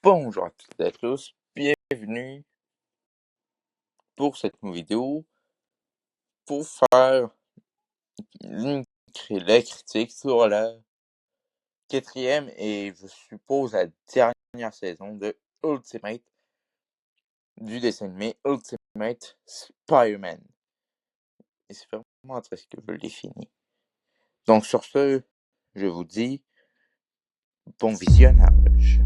Bonjour à toutes et à tous, bienvenue pour cette nouvelle vidéo pour faire la critique sur la quatrième et je suppose la dernière saison de Ultimate du dessin animé Ultimate Spider-Man. Et c'est vraiment très ce que je l'ai fini. Donc sur ce, je vous dis bon visionnage.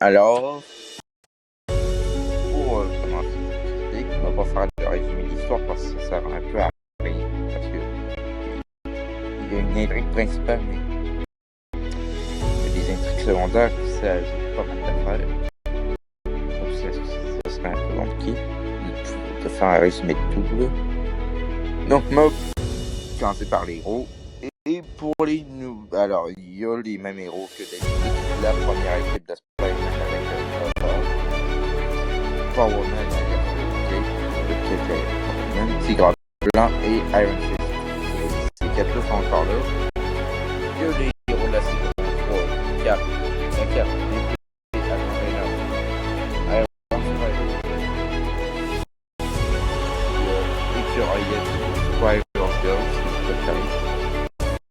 Alors, pour commencer cette critique, on va pas faire le résumé de l'histoire parce que ça sert un peu à rien. Parce que il y a une intrigue principale, mais il y a des intrigues secondaires qui s'ajoutent pas mal d'affaires. Donc ça serait un peu compliqué de faire un résumé de tout. Là. Donc, Mob, commencer par les héros. Et pour les nouveaux, alors il y a les mêmes héros que d'habitude. La première équipe de Spider-Man avec Power Man, Tigre Blanc et Iron Fist. Ces quatre-là sont encore là. Il y a les héros de la saison 3, 4, 4, Squire Girls,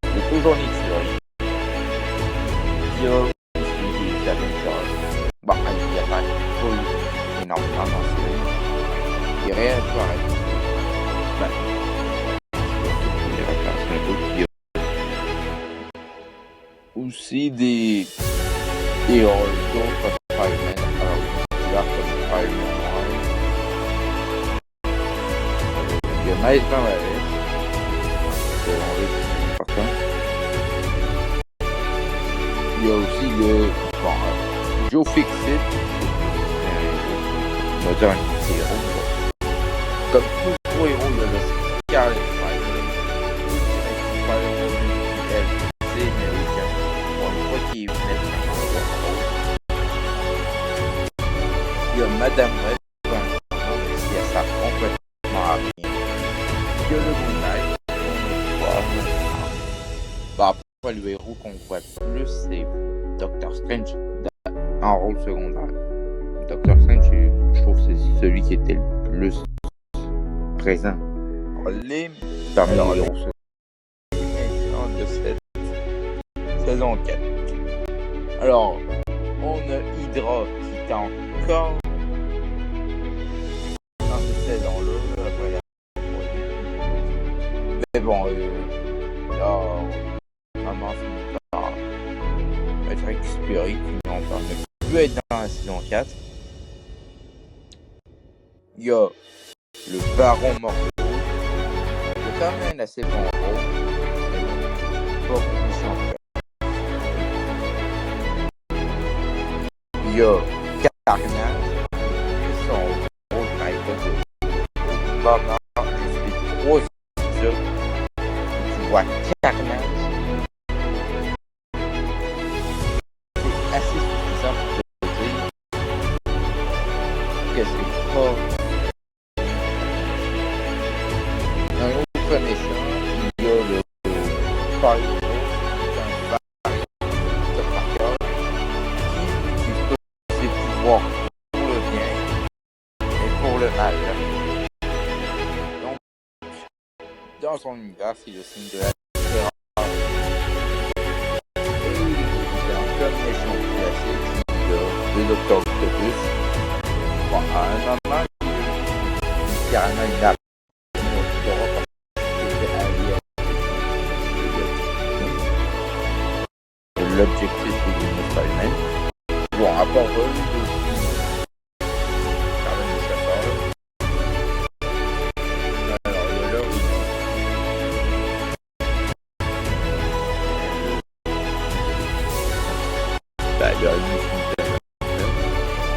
il y a toujours les tueurs. Il y a aussi les Avengers. Bon, il y a pas énormément dans la série. Il y aurait un peu arrêté. Il y a aussi des héros d'autres Spider-Man. Alors, comme Spider-Man Noir. Il y a Miles Morales. C'est important. Il y a aussi le Joe Fixit, on va dire un petit héros. Comme tous les gros héros, il y a le Scarlet Spider, c'est américain. Bon, une fois qu'il venait de il y a Madame Web, qui a sa complètement à rien. Il y a le Moon Knight, après le héros qu'on voit plus, c'est Doctor Strange en rôle secondaire. Doctor Strange, je trouve que c'est celui qui était le plus présent. Parmi les héros de cette saison 4. Alors, on a Hydra qui est encore dans cette saison-là. Mais bon, là, maman finit par être récupérée, puis on ne plus être dans la saison 4. Il y a le Baron Mordo. Il a quand même un assez bon rôle. Pas méchant. Il y a Carnage. Son rôle n'a pas de moment. Je suis 3 épisodes. Tu vois Carnage. C'est assez suffisant pour te dire que c'est pas un autre méchant. Il y a le Spider-Man, un variant de Parker, qui utilise tous ses pouvoirs pour le bien et pour le mal. Donc, dans son univers, c'est le signe de la terreur. Et comme méchant classique, il y a le Docteur Octopus. Bon, à un moment, il y a carrément une arme. L'objectif de Spider-Man. Bon, à part eux, alors, il y a là où il y a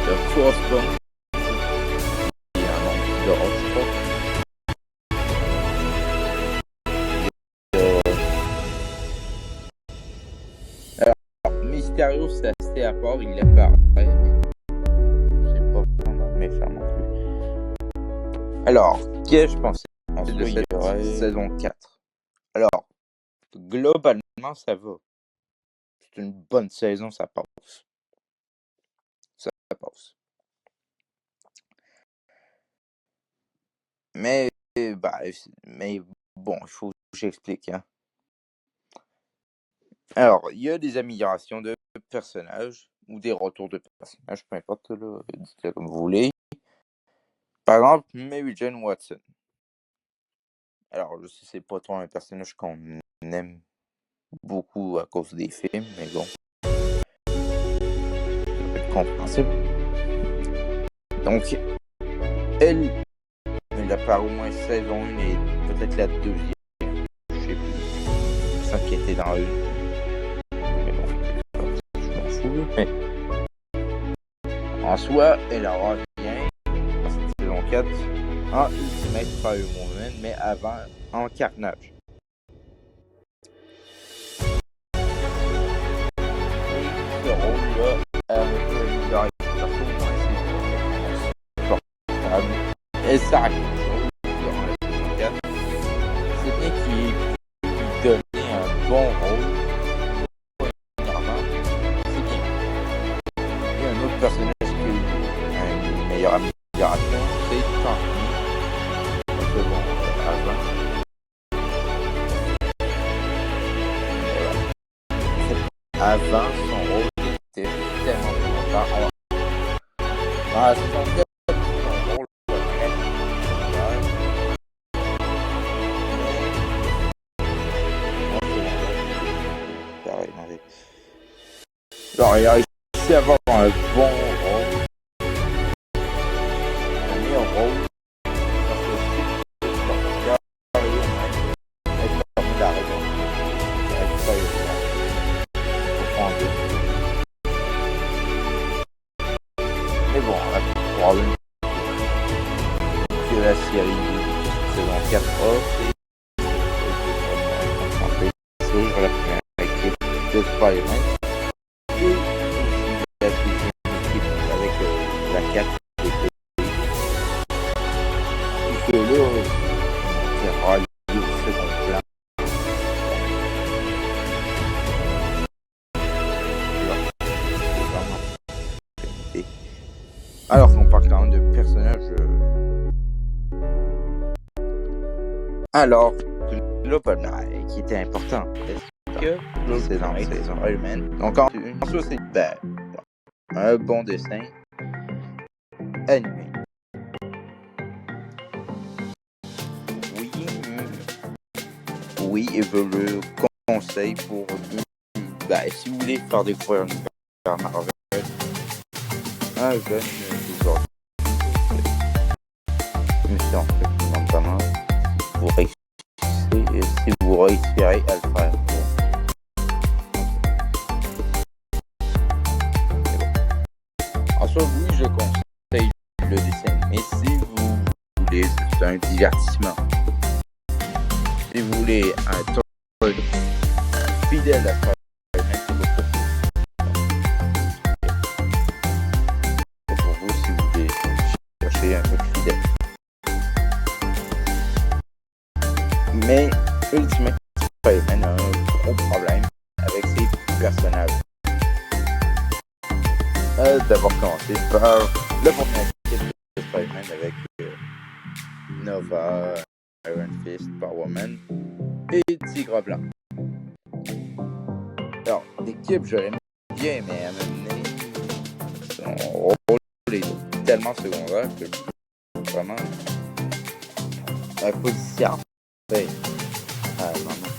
le Crossbone. Il y a un nom de roche, je crois. Mysterio, c'est assez à part, il apparaît, mais c'est pas vraiment méchant non plus. Alors, qu'est-ce que je pensais de cette saison 4? Alors, globalement, ça va. c'est une bonne saison, ça passe. Ça passe. Mais bon, il faut que j'explique. Hein. Alors, il y a des améliorations de personnages ou des retours de personnages, peu importe, là, dites-le comme vous voulez. Par exemple, Mary Jane Watson. Alors, je sais, c'est pas trop un personnage qu'on aime beaucoup à cause des films, mais bon. Ça peut être compréhensible. Donc, elle apparaît au moins saison 1 et peut-être la deuxième. Je sais plus. Je sens qu'elle était dans une. Mais bon, je m'en fous. Mais en soi, elle revient dans cette saison 4 en Ultimate Spider-Woman, mais avant en Carnage. Ce rôle-là a un peu amélioré. Parce qu'au moins, c'est portable. Elle sert à quelque chose durant la saison 4. C'est bien qu'il ait pu lui donner un bon rôle. C'est bien. Il y a un autre personnage qui a eu une meilleure amélioration, c'est Tanky. Bon, avant, son rôle était tellement volontaire. Dans la saison 4, son rôle va très secondaire. Mais genre, il a réussi à avoir un bon rôle. Un meilleur rôle. Parce que c'est la raison. Mais bon, on a probablement que la série saison 4 c'est sur la première équipe de Spider-Man et aussi la deuxième équipe avec la 4 et que là, c'est rallié au second plan. Alors qu'on parle quand même de personnages. Alors, le personnage qui était important. Est-ce que c'est dans les saisons Spider-Man? Donc, en soi, c'est un bon dessin animé. Oui, et je le conseille pour si vous voulez faire découvrir un univers Marvel. Un jeune d'aujourd'hui. Mais c'est en fait vraiment vous réussissez si vous réussirez à le faire. En soi, oui, je conseille le dessin, mais si vous voulez, c'est un divertissement. Si vous voulez un truc fidèle à Spider-Man, c'est votre pour vous si vous voulez chercher un truc fidèle. Mais Ultimate Spider-Man a un gros problème avec ses personnages. D'abord commencé par le premier équipe de Spider-Man avec Nova, Iron Fist, Power-Man et Tigre Blanc. Alors, l'équipe, je l'aime bien, mais à un moment donné, son rôle est tellement secondaire que vraiment un policier fait à un moment.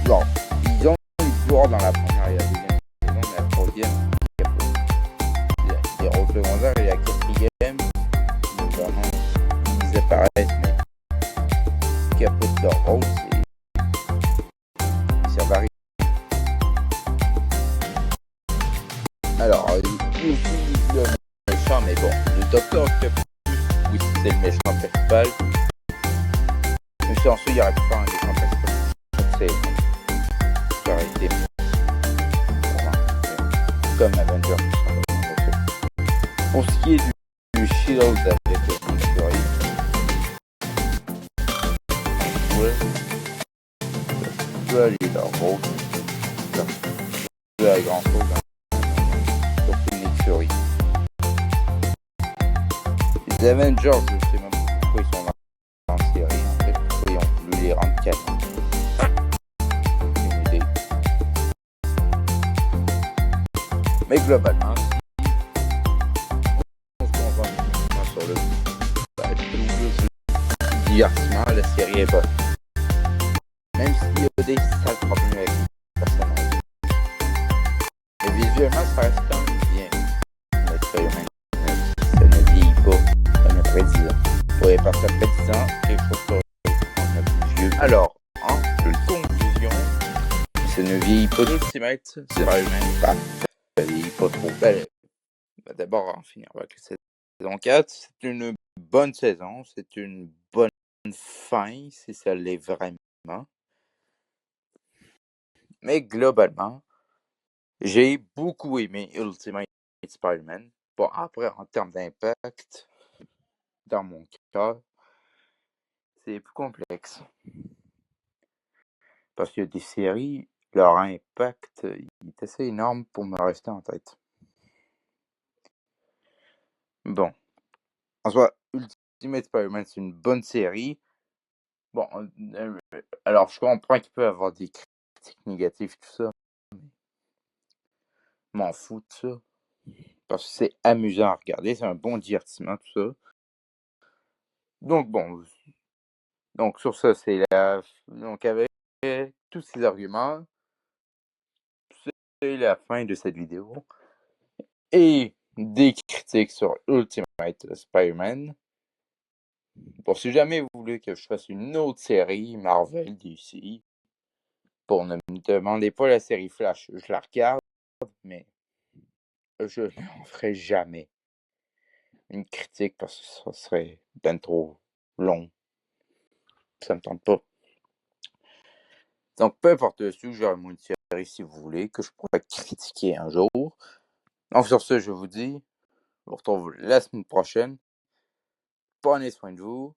Bon, ils ont eu le pouvoir dans la première et la deuxième saison, mais la troisième, il y a des rôles secondaires et la quatrième, vraiment, ils apparaissent, mais capote leur rôle, ça varie. Alors, il y a aussi le méchant, mais bon, le Docteur Octopus, oui, c'est le méchant principal. Mais si ensuite, il y aurait pu faire un méchant principal. C'est ça aurait été vraiment comme Avengers. Pour ce qui est du Shield avec le Fury, ouais, aller leur rôle. à grand chose, surtout Nick Fury. Les Avengers, je sais même pas pourquoi ils sont en série, en fait, pourquoi ils ont voulu les rendre canons. Une idée. Mais globalement, on se concentre sur le divertissement, la série est bonne. Même s'il y a des sales problèmes avec les personnages. Mais visuellement, ça reste quand même bien. L'expérience, ça ne vieillit pas, comme après 10 ans. Oui, parce qu'après 10 ans, quelque chose sur le plus vieux. Alors, en conclusion, ça ne vieillit pas d'Ultimate, c'est vraiment pas. Ça vieillit pas trop. Ben, d'abord, en finir avec la saison 4, c'est une bonne saison, c'est une bonne fin, si ça l'est vraiment. Mais globalement, j'ai beaucoup aimé Ultimate Spider-Man. Bon, après, en termes d'impact, dans mon cas, c'est plus complexe. Parce que des séries, leur impact il est assez énorme pour me rester en tête. Bon. En soi, Ultimate Spider-Man, c'est une bonne série. Bon, alors je comprends qu'il peut y avoir des critiques négatives, tout ça. Je m'en fous de ça. Parce que c'est amusant à regarder, c'est un bon divertissement, tout ça. Donc bon. Donc sur ça, c'est la. Donc avec tous ces arguments, c'est la fin de cette vidéo. Et des critiques sur Ultimate Spider-Man. Bon, si jamais vous voulez que je fasse une autre série Marvel DC, bon, ne me demandez pas la série Flash, je la regarde, mais je n'en ferai jamais une critique parce que ça serait ben trop long. Ça me tente pas. Donc, peu importe le sujet, j'aurai une série si vous voulez, que je pourrais critiquer un jour. Donc, sur ce, je vous dis, je vous retrouve la semaine prochaine. Prenez soin de vous.